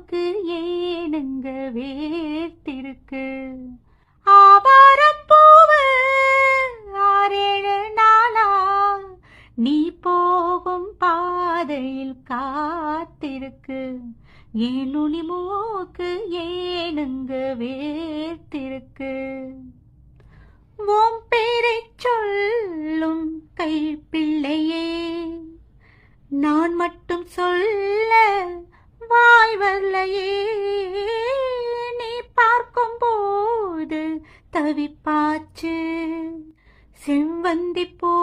மூக்கு ஏனுங்க வேர்த்திருக்கு. ஆவாரம் பூவு 6-7 நாளா நீ போகும் பாதையில் காத்திருக்கு. ஏன் நுனி மூக்கு ஏனுங்க வேர்த்திருக்கு. உன் பேரைச் சொல்லும் கைப்பிள்ளையே நான் மட்டும் சொல்ல வாய் வரலையே. நீ பார்க்கும் போது தவிப்பாச்சு செவ்வந்தி பூ